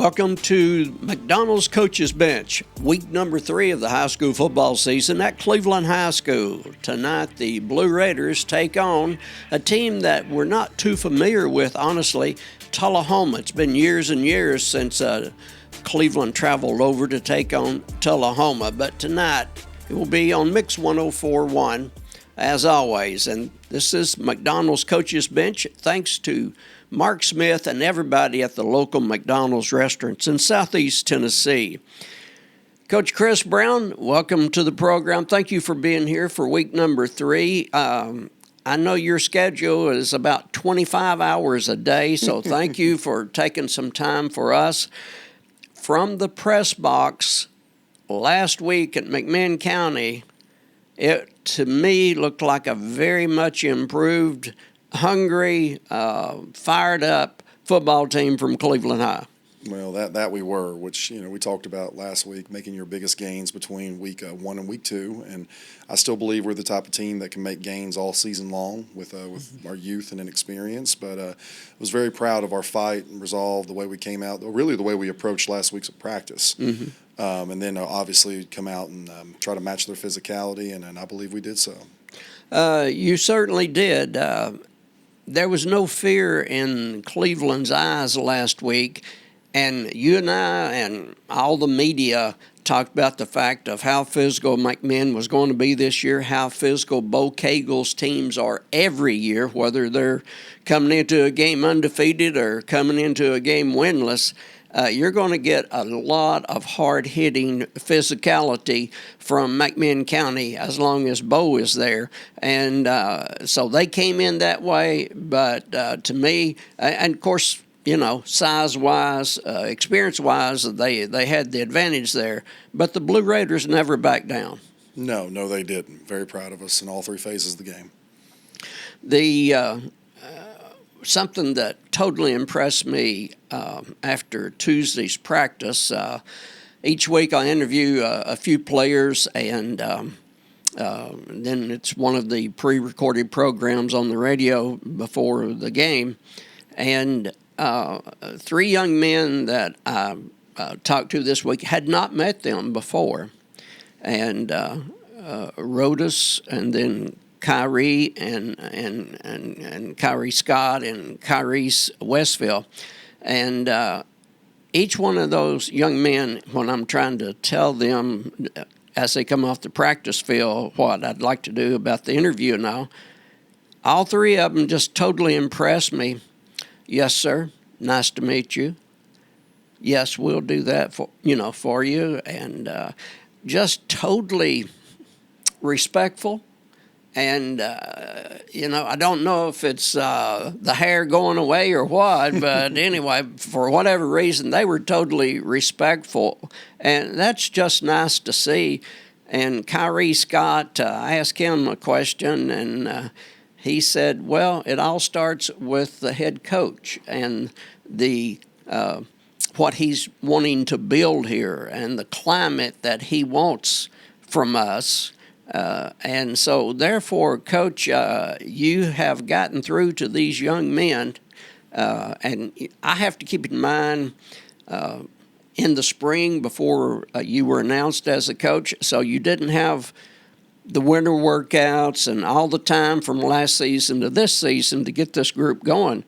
Welcome to McDonald's Coaches Bench, week number 3 of the high school football season at Cleveland High School. Tonight, the Blue Raiders take on a team that we're not too familiar with, honestly, Tullahoma. It's been years and years since Cleveland traveled over to take on Tullahoma, but tonight it will be on Mix 104.1 as always. And this is McDonald's Coaches Bench, thanks to Mark Smith and everybody at the local McDonald's restaurants in Southeast Tennessee. Coach Chris Brown, welcome to the program. Thank you for being here for week number 3. I know your schedule is about 25 hours a day, so thank you for taking some time for us. From the press box last week at McMinn County, it to me looked like a very much improved, hungry, fired up football team from Cleveland High. Well, that we were, which, we talked about last week, making your biggest gains between week 1 and week 2. And I still believe we're the type of team that can make gains all season long with our youth and inexperience. But I was very proud of our fight and resolve, the way we came out, really the way we approached last week's practice. And then obviously come out and try to match their physicality, and I believe we did so. You certainly did. There was no fear in Cleveland's eyes last week, and you and I and all the media talked about the fact of how physical McMinn was going to be this year, how physical Bo Cagle's teams are every year, whether they're coming into a game undefeated or coming into a game winless. You're going to get a lot of hard-hitting physicality from McMinn County as long as Bo is there. And so they came in that way. But to me, and of course, size-wise, experience-wise, they had the advantage there. But the Blue Raiders never backed down. No, they didn't. Very proud of us in all 3 phases of the game. Something that totally impressed me after Tuesday's practice, each week I interview a few players, and then it's one of the pre-recorded programs on the radio before the game. And 3 young men that I talked to this week had not met them before. And Rodas, and then Kyrie and Kyrie Scott and Kyrese Westfield. And each one of those young men, when I'm trying to tell them as they come off the practice field what I'd like to do about the interview now, all 3 of them just totally impressed me. Yes, sir. Nice to meet you. Yes, we'll do that for you. And just totally respectful. And, I don't know if it's the hair going away or what, but anyway, for whatever reason, they were totally respectful. And that's just nice to see. And Kyrie Scott, I asked him a question, and he said, well, it all starts with the head coach and the what he's wanting to build here and the climate that he wants from us. And so, therefore, Coach, you have gotten through to these young men, and I have to keep in mind in the spring before you were announced as a coach, so you didn't have the winter workouts and all the time from last season to this season to get this group going.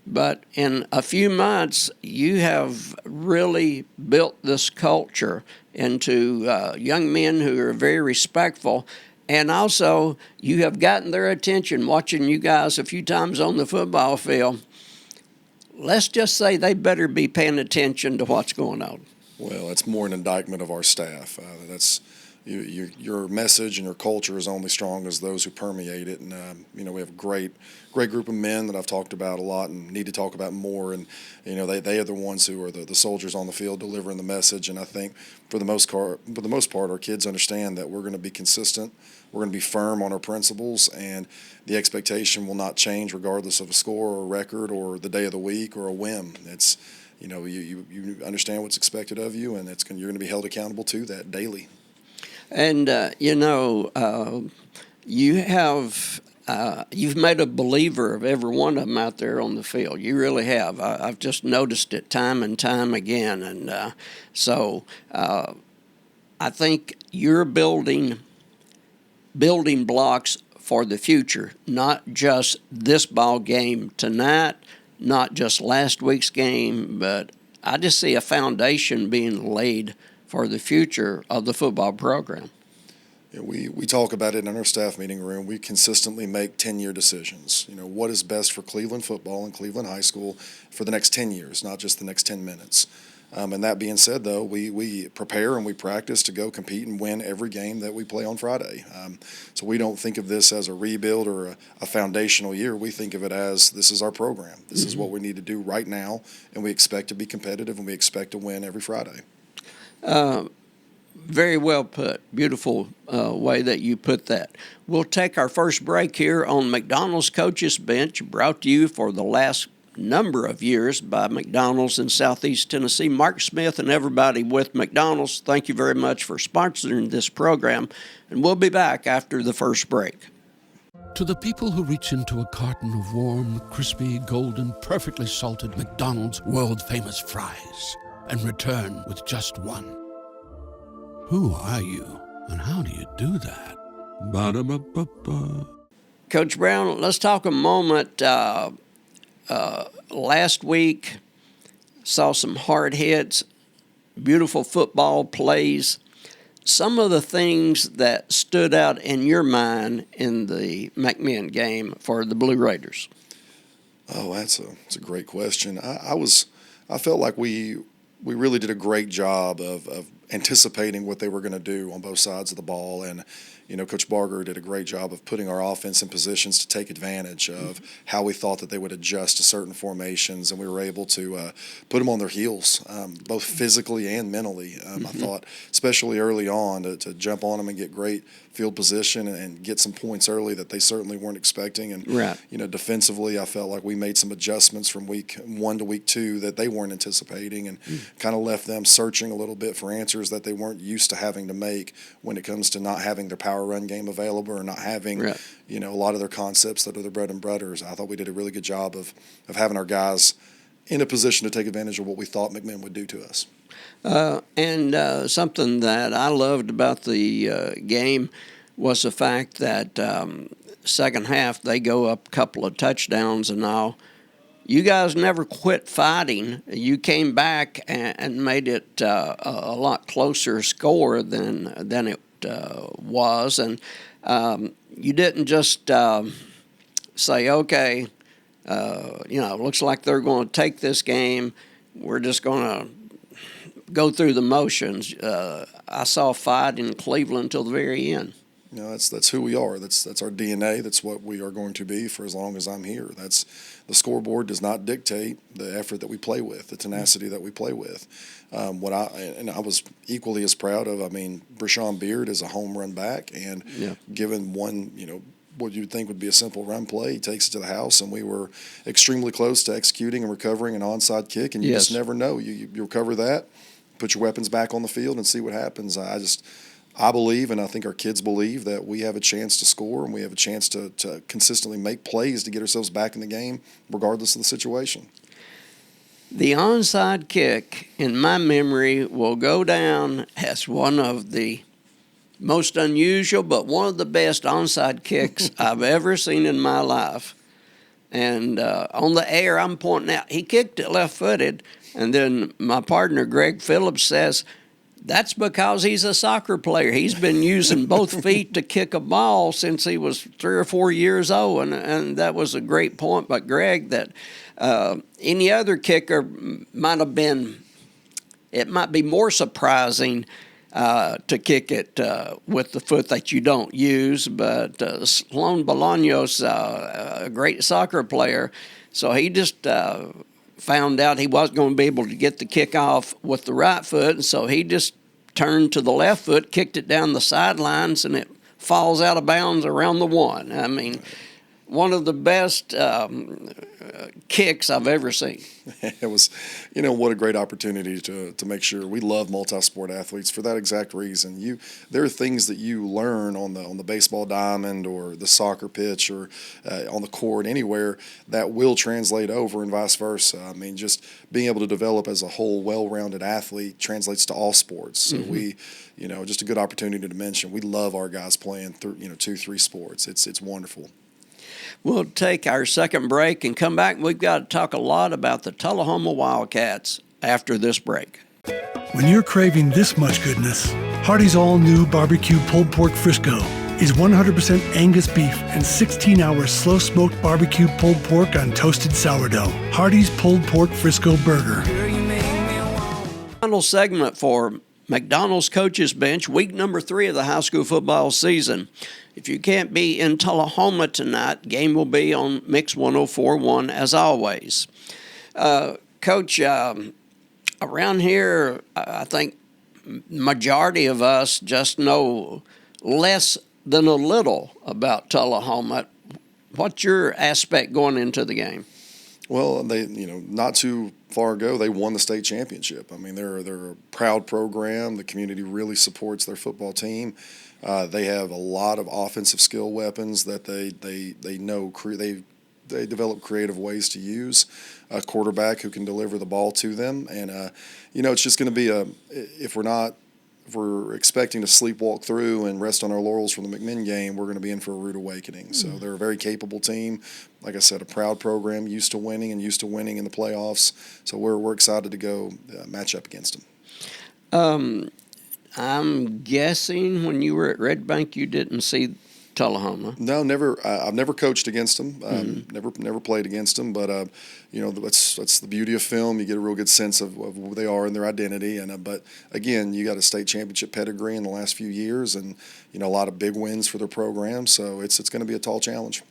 But in a few months, you have really built this culture into young men who are very respectful. And also, you have gotten their attention watching you guys a few times on the football field. Let's just say they better be paying attention to what's going on. Well, it's more an indictment of our staff. Your message and your culture is only strong as those who permeate it. And, we have a great group of men that I've talked about a lot and need to talk about more. And, they are the ones who are the soldiers on the field delivering the message. And I think for the most part, our kids understand that we're going to be consistent. We're going to be firm on our principles, and the expectation will not change regardless of a score or a record or the day of the week or a whim. It's, you understand what's expected of you, and you're going to be held accountable to that daily. And, you have you've made a believer of every one of them out there on the field. You really have. I've just noticed it time and time again. And so I think you're building blocks for the future, not just this ball game tonight, not just last week's game, but I just see a foundation being laid for the future of the football program. Yeah, we talk about it in our staff meeting room. We consistently make 10-year decisions. What is best for Cleveland football and Cleveland high school for the next 10 years, not just the next 10 minutes. And that being said, though, we prepare and we practice to go compete and win every game that we play on Friday. So we don't think of this as a rebuild or a foundational year. We think of it as this is our program. This is what we need to do right now, and we expect to be competitive and we expect to win every Friday. Very well put. Beautiful way that you put that. We'll take our first break here on McDonald's Coaches Bench, brought to you for the last number of years by McDonald's in Southeast Tennessee. Mark Smith and everybody with McDonald's, thank you very much for sponsoring this program, and we'll be back after the first break. To the people who reach into a carton of warm, crispy, golden, perfectly salted McDonald's world-famous fries and return with just one. Who are you, and how do you do that? Ba-da-ba-ba-ba. Coach Brown, let's talk a moment. Last week, saw some hard hits, beautiful football plays. Some of the things that stood out in your mind in the McMinn game for the Blue Raiders. Oh, that's a great question. I felt like we really did a great job of anticipating what they were going to do on both sides of the ball. And, Coach Barger did a great job of putting our offense in positions to take advantage of how we thought that they would adjust to certain formations. And we were able to put them on their heels, both physically and mentally. I thought, especially early on, to jump on them and get great field position and get some points early that they certainly weren't expecting. And, right. Defensively, I felt like we made some adjustments from week 1 to week 2 that they weren't anticipating and kind of left them searching a little bit for answers that they weren't used to having to make when it comes to not having their power run game available or not having, right. A lot of their concepts that are their bread and butters. I thought we did a really good job of having our guys in a position to take advantage of what we thought McMinn would do to us. And something that I loved about the game was the fact that second half they go up a couple of touchdowns and all. You guys never quit fighting. You came back and made it a lot closer score than it was, and you didn't just say, okay, looks like they're going to take this game. We're just going to go through the motions. I saw a fight in Cleveland until the very end. That's who we are. That's our DNA. That's what we are going to be for as long as I'm here. That's the scoreboard does not dictate the effort that we play with, the tenacity that we play with. I was equally as proud of. Brashawn Beard is a home run back, and given one, what you'd think would be a simple run play, he takes it to the house, and we were extremely close to executing and recovering an onside kick, and you just never know. You recover that, put your weapons back on the field, and see what happens. I believe, and I think our kids believe, that we have a chance to score and we have a chance to consistently make plays to get ourselves back in the game, regardless of the situation. The onside kick, in my memory, will go down as one of the most unusual, but one of the best onside kicks I've ever seen in my life. And on the air, I'm pointing out, he kicked it left-footed, and then my partner, Greg Phillips, says, that's because he's a soccer player. He's been using both feet to kick a ball since he was 3 or 4 years old, and that was a great point by Greg that any other kicker might be more surprising to kick it with the foot that you don't use, but Sloan Bolaños, a great soccer player, so he just found out he wasn't going to be able to get the kick off with the right foot, and so he just turned to the left foot, kicked it down the sidelines, and it falls out of bounds around the one. One of the best kicks I've ever seen. It was, what a great opportunity to make sure we love multi-sport athletes for that exact reason. There are things that you learn on the baseball diamond or the soccer pitch or on the court anywhere that will translate over and vice versa. I mean, just being able to develop as a whole well-rounded athlete translates to all sports. So we, just a good opportunity to mention we love our guys playing through 2-3 sports. It's wonderful. We'll take our second break and come back. We've got to talk a lot about the Tullahoma Wildcats after this break. When you're craving this much goodness, Hardee's all-new barbecue pulled pork Frisco is 100% Angus beef and 16-hour slow-smoked barbecue pulled pork on toasted sourdough. Hardee's pulled pork Frisco burger. Final segment for McDonald's Coaches Bench, week number 3 of the high school football season. If you can't be in Tullahoma tonight, game will be on Mix 104.1 as always. Coach, around here, I think majority of us just know less than a little about Tullahoma. What's your aspect going into the game? Well, they, not too far ago, they won the state championship. I mean, they're a proud program. The community really supports their football team. They have a lot of offensive skill weapons that they know. They develop creative ways to use a quarterback who can deliver the ball to them. And it's just going to be if we're expecting to sleepwalk through and rest on our laurels from the McMinn game, we're going to be in for a rude awakening. So they're a very capable team. Like I said, a proud program, used to winning in the playoffs. So we're excited to go match up against them. I'm guessing when you were at Red Bank, you didn't see Tullahoma. No, never. I've never coached against them. Never played against them. But that's the beauty of film. You get a real good sense of who they are and their identity. And but again, you got a state championship pedigree in the last few years, and a lot of big wins for their program. So it's going to be a tall challenge.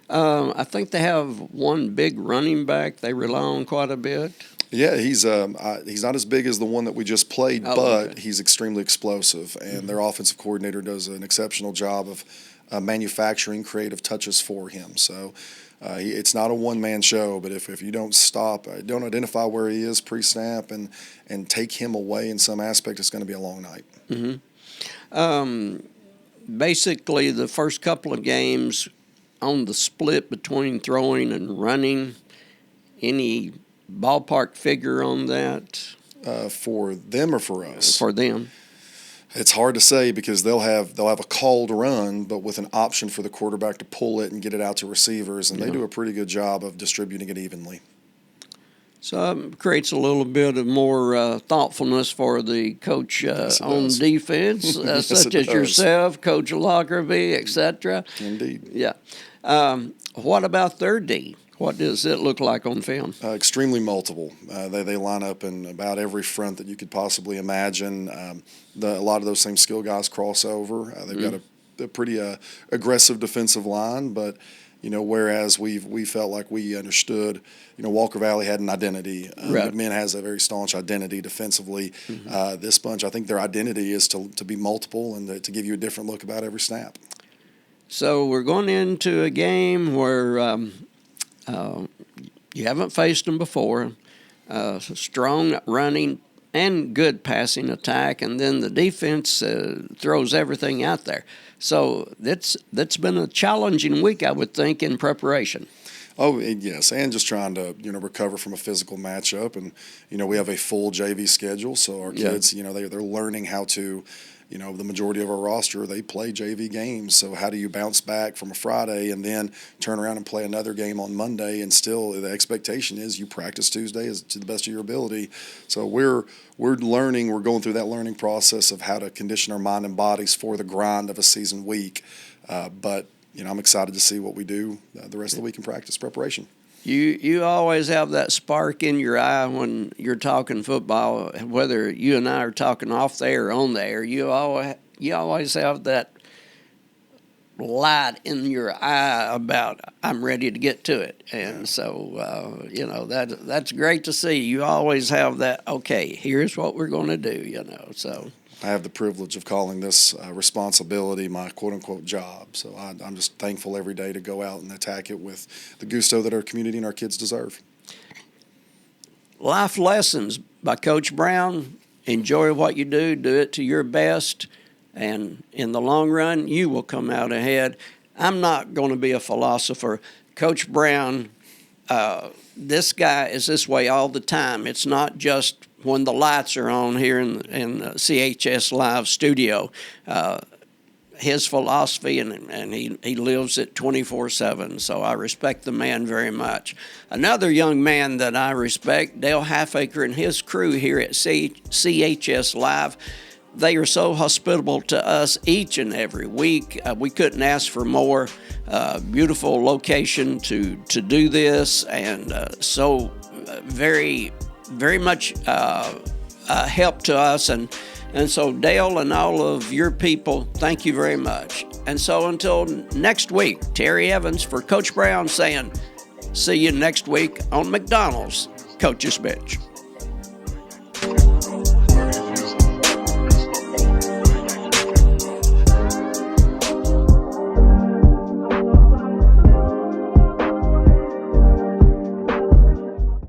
I think they have one big running back they rely on quite a bit. Yeah, he's not as big as the one that we just played, but he's extremely explosive, and their offensive coordinator does an exceptional job of manufacturing creative touches for him. So it's not a one-man show, but if you don't don't identify where he is pre-snap and take him away in some aspect, it's going to be a long night. Basically, the first couple of games on the split between throwing and running, any ballpark figure on that? For them or for us? For them. It's hard to say because they'll have a called run, but with an option for the quarterback to pull it and get it out to receivers, and they do a pretty good job of distributing it evenly. So it creates a little bit of more thoughtfulness for the coach on defense, such as yourself, Coach Lockerbie, etc. Indeed. Yeah. What about their D? What does it look like on film? Extremely multiple. They line up in about every front that you could possibly imagine. A lot of those same skill guys cross over. They've got a pretty aggressive defensive line, but whereas we felt like we understood, Walker Valley had an identity. Right. McMinn has a very staunch identity defensively. This bunch, I think their identity is to be multiple and to give you a different look about every snap. So we're going into a game where you haven't faced them before. Strong running and good passing attack, and then the defense throws everything out there. So that's been a challenging week, I would think, in preparation. Oh, yes, and just trying to recover from a physical matchup, and we have a full JV schedule, so our kids they're learning how to. The majority of our roster, they play JV games. So how do you bounce back from a Friday and then turn around and play another game on Monday? And still, the expectation is you practice Tuesday to the best of your ability. So we're learning. We're going through that learning process of how to condition our mind and bodies for the grind of a season week. But I'm excited to see what we do the rest of the week in practice preparation. You always have that spark in your eye when you're talking football, whether you and I are talking off the air or on the air. You always have that light in your eye about I'm ready to get to it, and so that's great to see. You always have that. Okay, here's what we're going to do. So. I have the privilege of calling this responsibility my quote-unquote job. So I'm just thankful every day to go out and attack it with the gusto that our community and our kids deserve. Life lessons by Coach Brown. Enjoy what you do it to your best, and in the long run, you will come out ahead. I'm not going to be a philosopher. Coach Brown, this guy is this way all the time. It's not just when the lights are on here in the CHS Live studio. His philosophy, and he lives it 24/7, so I respect the man very much. Another young man that I respect, Dale Halfaker and his crew here at CHS Live. They are so hospitable to us each and every week. We couldn't ask for more. Beautiful location to do this, and so very, very much help to us. And so, Dale and all of your people, thank you very much. And so until next week, Terry Evans for Coach Brown saying, see you next week on McDonald's Coach's Bench.